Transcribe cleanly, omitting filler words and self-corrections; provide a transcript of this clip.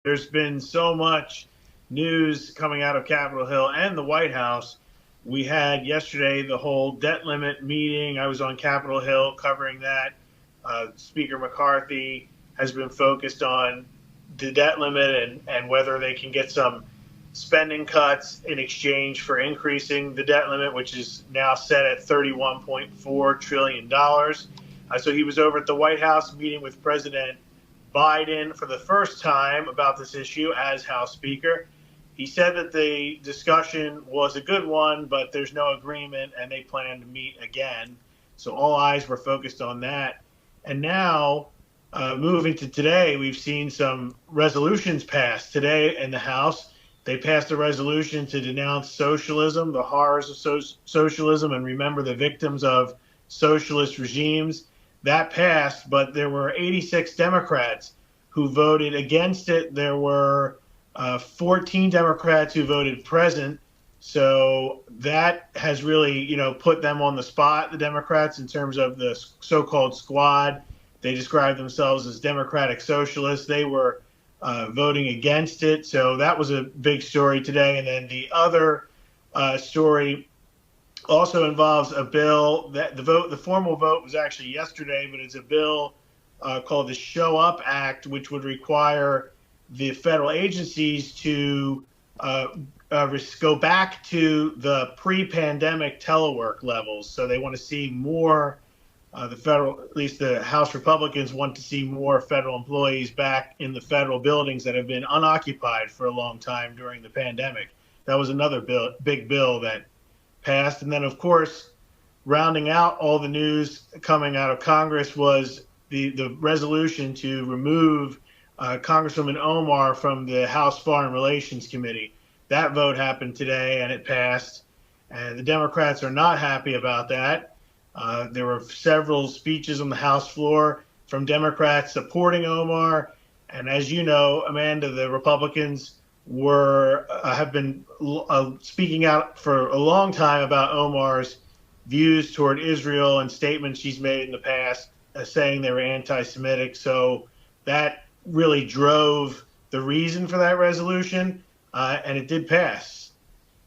There's been so much news coming out of Capitol Hill and the White House. We had yesterday the whole debt limit meeting. I was on Capitol Hill covering that. Speaker McCarthy has been focused on the debt limit and whether they can get some spending cuts in exchange for increasing the debt limit, which is now set at $31.4 trillion. So he was over at the White House meeting with President Biden for the first time about this issue as House Speaker. He said that the discussion was a good one, but there's no agreement and they plan to meet again. So all eyes were focused on that. And now, moving to today, we've seen some resolutions passed today in the House. They passed a resolution to denounce socialism, the horrors of socialism, and remember the victims of socialist regimes. That passed, but there were 86 Democrats who voted against it. There were 14 Democrats who voted present. So that has really, put them on the spot, the Democrats, in terms of the so-called squad. They describe themselves as democratic socialists. They were voting against it. So that was a big story today. And then the other story also involves a bill that the formal vote was actually yesterday, but it's a bill called the Show Up Act, which would require the federal agencies to go back to the pre-pandemic telework levels. So they want to see more, at least the House Republicans want to see more federal employees back in the federal buildings that have been unoccupied for a long time during the pandemic. That was another big bill that passed. And then, of course, rounding out all the news coming out of Congress was the resolution to remove Congresswoman Omar from the House Foreign Relations Committee. That vote happened today, and it passed. And the Democrats are not happy about that. There were several speeches on the House floor from Democrats supporting Omar. And as you know, Amanda, the Republicans have been speaking out for a long time about Omar's views toward Israel and statements she's made in the past saying they were anti-Semitic. So that really drove the reason for that resolution, and it did pass.